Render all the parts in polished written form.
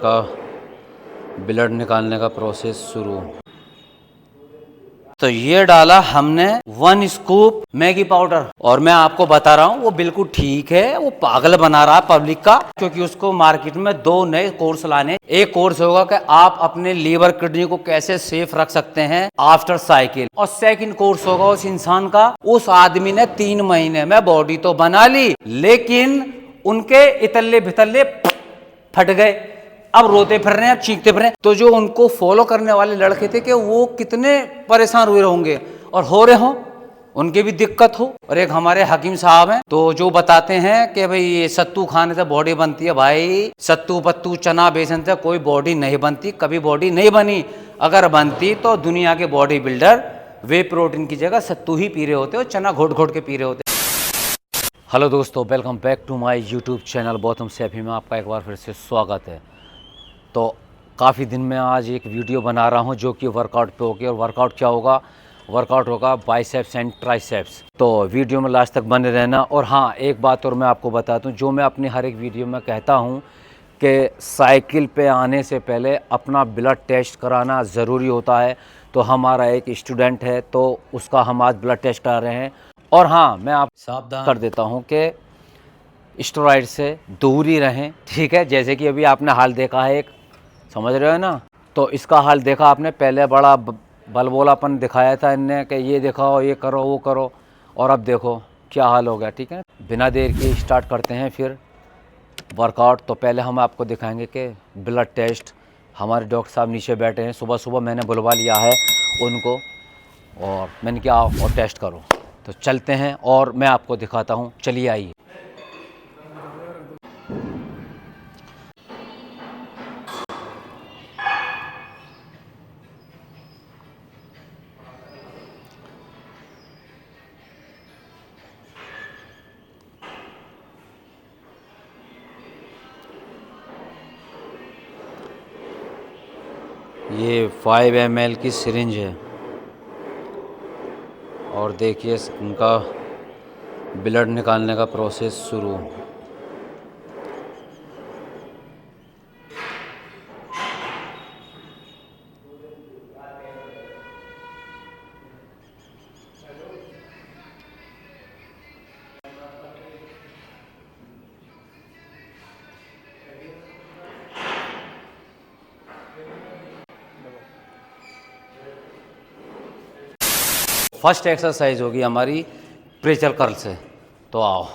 उनका ब्लड निकालने का प्रोसेस शुरू। तो ये डाला हमने 1 स्कूप मैगी पाउडर, और मैं आपको बता रहा हूँ वो बिल्कुल ठीक है। वो पागल बना रहा है पब्लिक का, क्योंकि उसको मार्केट में 2 नए कोर्स लाने। एक कोर्स होगा कि आप अपने लीवर किडनी को कैसे सेफ रख सकते हैं आफ्टर साइकिल, और सेकंड कोर्स होगा उस इंसान का, उस आदमी ने 3 महीने में बॉडी तो बना ली, लेकिन उनके इतल्ले भितल्ले फट गए। अब रोते फिर रहे हैं, अब चीखते फिर रहे हैं। तो जो उनको फॉलो करने वाले लड़के थे कि वो कितने परेशान हुए होंगे, और हो रहे हो उनके भी दिक्कत हो। और एक हमारे हकीम साहब हैं तो जो बताते हैं कि भाई ये सत्तू खाने से बॉडी बनती है। भाई सत्तू पत्तू चना बेसन से कोई बॉडी नहीं बनती, कभी बॉडी नहीं बनी। अगर बनती तो दुनिया के बॉडी बिल्डर वे प्रोटीन की जगह सत्तू ही पी रहे होते और चना घोट घोट के पी रहे होते। हेलो दोस्तों, welcome back to my YouTube channel Gautam Saifi में आपका एक बार फिर से स्वागत है। तो काफ़ी दिन में आज एक वीडियो बना रहा हूं जो कि वर्कआउट पे होगी। और वर्कआउट क्या होगा? वर्कआउट होगा बाइसेप्स एंड ट्राइसेप्स। तो वीडियो में लास्ट तक बने रहना। और हाँ, एक बात और मैं आपको बता दूं, जो मैं अपनी हर एक वीडियो में कहता हूं कि साइकिल पे आने से पहले अपना ब्लड टेस्ट कराना ज़रूरी होता है। तो हमारा एक स्टूडेंट है तो उसका हम आज ब्लड टेस्ट करा रहे हैं। और हाँ, मैं आप सावधान कर देता हूँ कि स्टेरॉइड से दूर ही रहें, ठीक है। जैसे कि अभी आपने हाल देखा है, एक समझ रहे हो ना, तो इसका हाल देखा आपने। पहले बड़ा बलबोलापन दिखाया था इनने कि ये दिखाओ, ये करो, वो करो, और अब देखो क्या हाल हो गया, ठीक है। बिना देर के स्टार्ट करते हैं फिर वर्कआउट। तो पहले हम आपको दिखाएंगे कि ब्लड टेस्ट। हमारे डॉक्टर साहब नीचे बैठे हैं, सुबह सुबह मैंने बुलवा लिया है उनको, और मैंने क्या और टेस्ट करो। तो चलते हैं और मैं आपको दिखाता हूँ, चलिए आइए। ये 5 ml की सिरिंज है, और देखिए उनका ब्लड निकालने का प्रोसेस शुरू। फर्स्ट एक्सरसाइज होगी हमारी प्रेशर कर्ल से। तो आओ।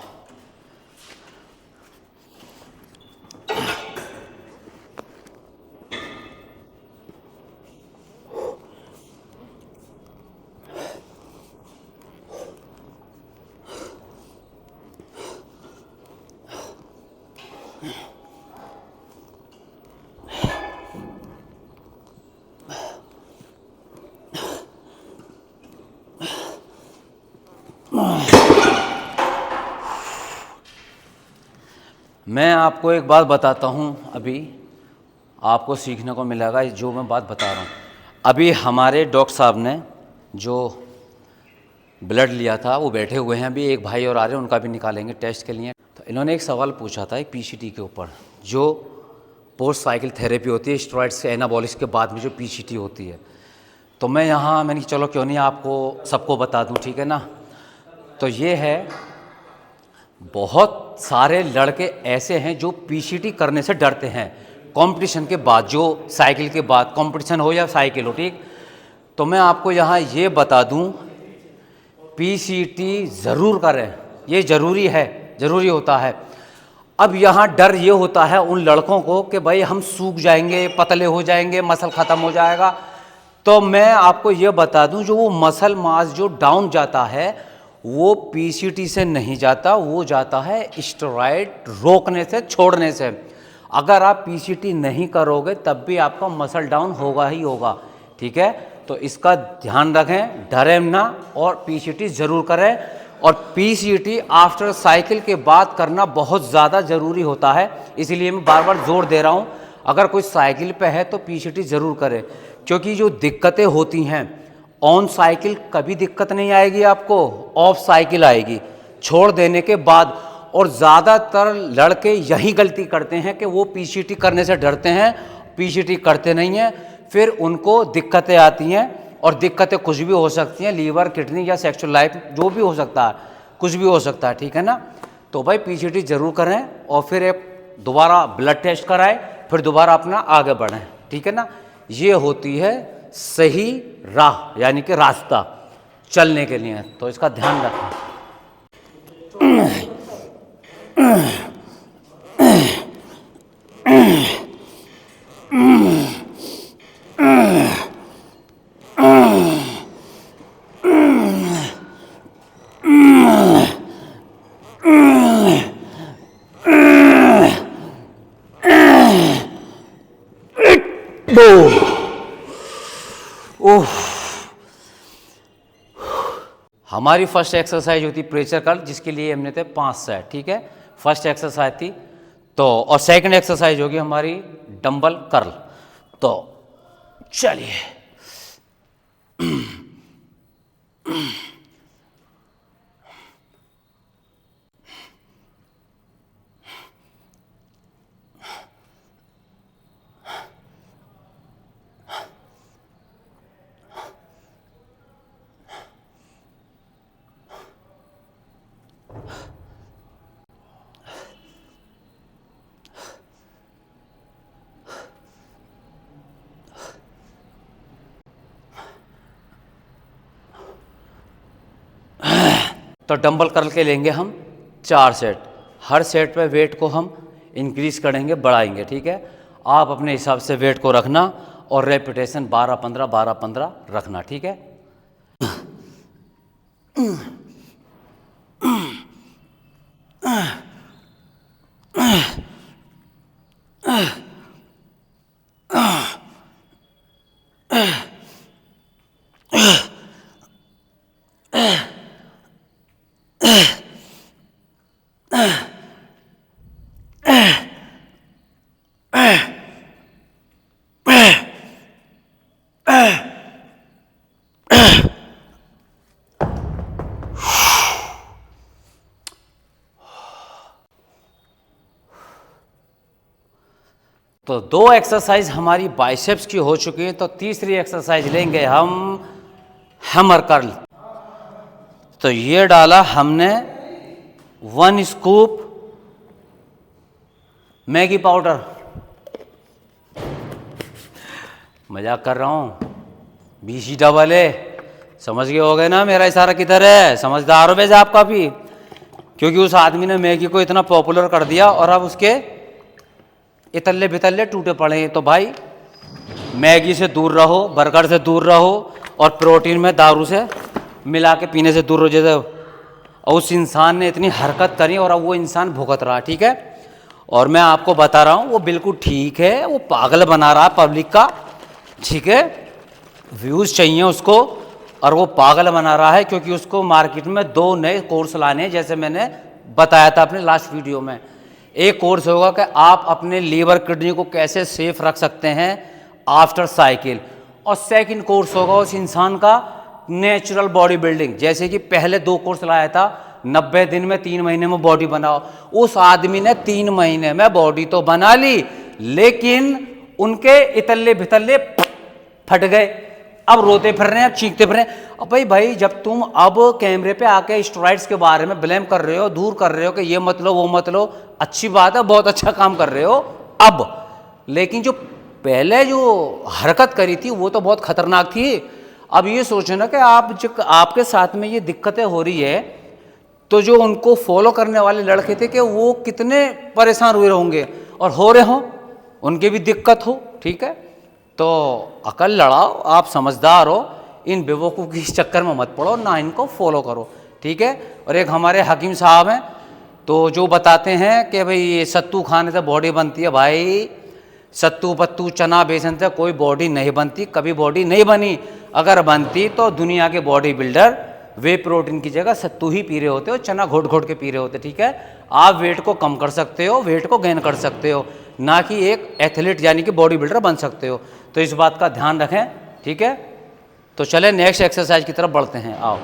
मैं आपको एक बात बताता हूँ, अभी आपको सीखने को मिलेगा जो मैं बात बता रहा हूँ। अभी हमारे डॉक्टर साहब ने जो ब्लड लिया था वो बैठे हुए हैं, अभी एक भाई और आ रहे हैं, उनका भी निकालेंगे टेस्ट के लिए। तो इन्होंने एक सवाल पूछा था पीसीटी के ऊपर, जो पोस्ट साइकिल थेरेपी होती है स्टेरॉइड्स के एनाबॉलिक्स के बाद में जो पीसीटी होती है। तो मैं यहाँ मैंने चलो क्यों नहीं आपको सबको बता दूँ, ठीक है ना। तो ये है, बहुत सारे लड़के ऐसे हैं जो पीसीटी करने से डरते हैं कंपटीशन के बाद, जो साइकिल के बाद कंपटीशन हो या साइकिल हो, ठीक। तो मैं आपको यहाँ ये बता दूँ, पीसीटी ज़रूर करें, ये ज़रूरी है, ज़रूरी होता है। अब यहाँ डर ये होता है उन लड़कों को कि भाई हम सूख जाएंगे, पतले हो जाएंगे, मसल ख़त्म हो जाएगा। तो मैं आपको ये बता दूँ, जो वो मसल मास जो डाउन जाता है वो पीसीटी से नहीं जाता, वो जाता है स्टेरॉइड रोकने से, छोड़ने से। अगर आप पीसीटी नहीं करोगे तब भी आपका मसल डाउन होगा ही होगा, ठीक है। तो इसका ध्यान रखें, डरें ना, और पीसीटी ज़रूर करें। और पीसीटी आफ्टर साइकिल के बाद करना बहुत ज़्यादा ज़रूरी होता है, इसलिए मैं बार बार जोर दे रहा हूँ। अगर कोई साइकिल पे है तो पीसीटी ज़रूर करें, क्योंकि जो दिक्कतें होती हैं ऑन साइकिल कभी दिक्कत नहीं आएगी आपको, ऑफ साइकिल आएगी छोड़ देने के बाद। और ज़्यादातर लड़के यही गलती करते हैं कि वो पीसीटी करने से डरते हैं, पीसीटी करते नहीं हैं, फिर उनको दिक्कतें आती हैं। और दिक्कतें कुछ भी हो सकती हैं, लीवर, किडनी या सेक्सुअल लाइफ, जो भी हो सकता है, कुछ भी हो सकता है, ठीक है ना। तो भाई पीसीटी जरूर करें और फिर एक दोबारा ब्लड टेस्ट कराएं, फिर दोबारा अपना आगे बढ़ें, ठीक है ना। ये होती है सही राह, यानी कि रास्ता चलने के लिए, तो इसका ध्यान रखें। ओह, हमारी फर्स्ट एक्सरसाइज होती प्रेशर कर्ल, जिसके लिए हमने थे 5 सेट, ठीक है। फर्स्ट एक्सरसाइज थी तो, और सेकंड एक्सरसाइज होगी हमारी डंबल कर्ल। तो चलिए, तो डंबल कर्ल के लेंगे हम 4 सेट। हर सेट पे वेट को हम इंक्रीज करेंगे, बढ़ाएंगे, ठीक है। आप अपने हिसाब से वेट को रखना और रेपिटेशन 12-15 12-15 रखना, ठीक है। तो 2 एक्सरसाइज हमारी बाइसेप्स की हो चुकी है, तो तीसरी एक्सरसाइज लेंगे हम हैमर कर्ल। तो ये डाला हमने 1 स्कूप मैगी पाउडर, मजाक कर रहा हूँ, BCAA, समझ गए हो गए ना मेरा इशारा किधर है, समझदार हो वैसे आप काफ़ी, क्योंकि उस आदमी ने मैगी को इतना पॉपुलर कर दिया और अब उसके इतल्ले बितल्ले टूटे पड़े हैं। तो भाई मैगी से दूर रहो, बर्गर से दूर रहो, और प्रोटीन में दारू से मिला के पीने से दूर रहो। जैसे उस इंसान ने इतनी हरकत करी और अब वो इंसान भुगत रहा, ठीक है। और मैं आपको बता रहा हूँ वो बिल्कुल ठीक है, वो पागल बना रहा है पब्लिक का, ठीक है। व्यूज़ चाहिए उसको और वो पागल बना रहा है, क्योंकि उसको मार्केट में 2 नए कोर्स लाने हैं, जैसे मैंने बताया था अपने लास्ट वीडियो में। एक कोर्स होगा कि आप अपने लीवर, किडनी को कैसे सेफ रख सकते हैं आफ्टर साइकिल, और सेकंड कोर्स होगा उस इंसान का नेचुरल बॉडी बिल्डिंग। जैसे कि पहले 2 कोर्स लाया था 90 दिन में, 3 महीने में बॉडी बनाओ। उस आदमी ने 3 महीने में बॉडी तो बना ली, लेकिन उनके इतल्ले भितल्ले फट गए, अब रोते फिर रहे हैं, अब चीखते फिर रहे हैं। अब भाई जब तुम अब कैमरे पे आके स्टेरॉइड्स के बारे में ब्लेम कर रहे हो, दूर कर रहे हो कि ये मत लो वो मत लो, अच्छी बात है, बहुत अच्छा काम कर रहे हो अब, लेकिन जो पहले जो हरकत करी थी वो तो बहुत खतरनाक थी। अब ये सोचना कि आप जो आपके साथ में ये दिक्कतें हो रही है, तो जो उनको फॉलो करने वाले लड़के थे कि वो कितने परेशान हुए होंगे, और हो रहे हों, उनकी भी दिक्कत हो, ठीक है। तो अकल लड़ाओ, आप समझदार हो, इन बेवकूफ़ के चक्कर में मत पड़ो, ना इनको फॉलो करो, ठीक है। और एक हमारे हकीम साहब हैं, तो जो बताते हैं कि भाई ये सत्तू खाने से बॉडी बनती है। भाई सत्तू पत्तू चना बेसन से कोई बॉडी नहीं बनती, कभी बॉडी नहीं बनी। अगर बनती तो दुनिया के बॉडी बिल्डर वे प्रोटीन की जगह सत्तू ही पी रहे होते हो, चना घोट घोट के पी रहे होते, ठीक है। आप वेट को कम कर सकते हो, वेट को गेन कर सकते हो, ना कि एक एथलीट यानी कि बॉडी बिल्डर बन सकते हो। तो इस बात का ध्यान रखें, ठीक है। तो चले नेक्स्ट एक्सरसाइज की तरफ बढ़ते हैं, आओ।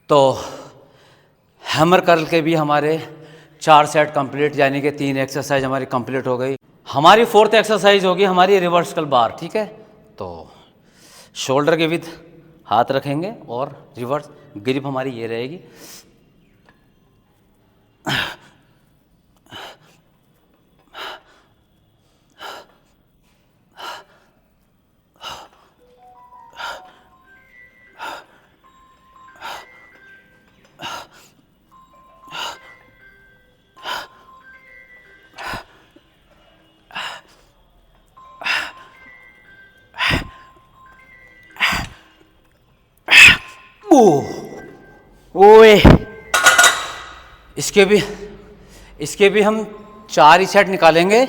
तो हैमर कर्ल के भी हमारे 4 सेट कंप्लीट, यानी कि 3 एक्सरसाइज हमारी कंप्लीट हो गई। हमारी 4th एक्सरसाइज होगी हमारी रिवर्सल बार, ठीक है। तो शोल्डर के विद हाथ रखेंगे और रिवर्स ग्रिप हमारी ये रहेगी। ओए इसके भी हम 4 ही सेट निकालेंगे।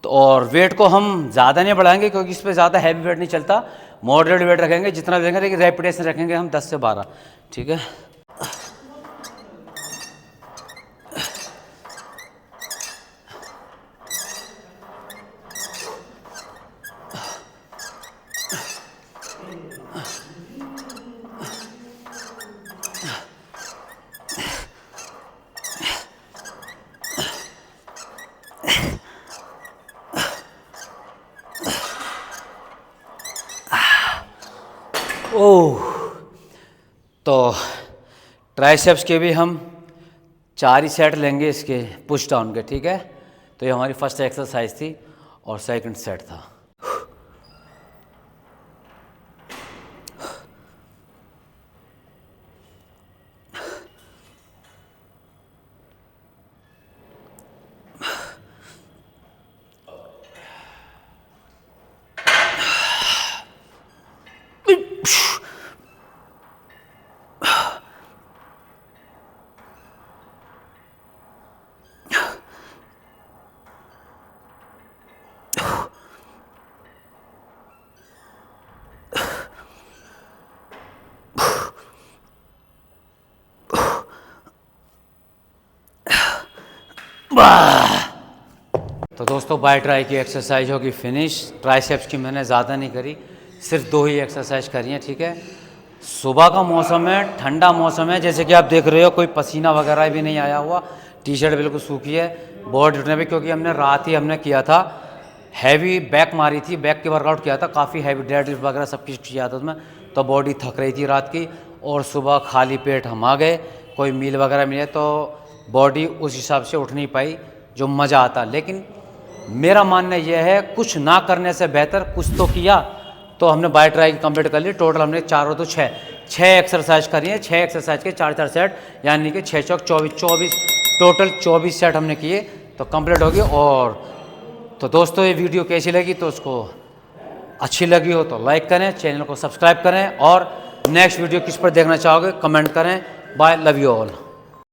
तो और वेट को हम ज़्यादा नहीं बढ़ाएंगे क्योंकि इस पर ज़्यादा हैवी वेट नहीं चलता। मॉडरेट वेट रखेंगे जितना देंगे, लेकिन रेपिटेशन रखेंगे हम 10 से 12, ठीक है। ओह, तो ट्राइसेप्स के भी हम 4 ही सेट लेंगे इसके पुश डाउन के, ठीक है। तो ये हमारी फर्स्ट एक्सरसाइज थी और सेकंड सेट था। तो दोस्तों बाय ट्राई की एक्सरसाइज होगी फिनिश। ट्राइसेप्स की मैंने ज़्यादा नहीं करी, सिर्फ 2 ही एक्सरसाइज करी हैं, ठीक है। सुबह का मौसम है, ठंडा मौसम है, जैसे कि आप देख रहे हो कोई पसीना वगैरह भी नहीं आया हुआ, टी शर्ट बिल्कुल सूखी है। बॉडी उठने पे क्योंकि हमने रात ही किया था, हैवी बैक मारी थी, बैक की वर्कआउट किया था, काफ़ी हैवी डेड लिफ्ट वगैरह सब कुछ किया था उसमें, तो बॉडी थक रही थी रात की। और सुबह खाली पेट हम आ गए, कोई मील वगैरह मिले तो बॉडी उस हिसाब से उठ नहीं पाई जो मज़ा आता। लेकिन मेरा मानना यह है कुछ ना करने से बेहतर कुछ तो किया। तो हमने बाय ट्राई कंप्लीट कर ली। टोटल हमने 4 और 2 6 एक्सरसाइज करी है। 6 एक्सरसाइज के 4-4 सेट, यानी कि 6 चौक 24 टोटल 24 सेट हमने किए, तो कंप्लीट होगी। और तो दोस्तों ये वीडियो कैसी लगी, तो उसको अच्छी लगी हो तो लाइक करें, चैनल को सब्सक्राइब करें, और नेक्स्ट वीडियो किस पर देखना चाहोगे कमेंट करें। Bye, love you all.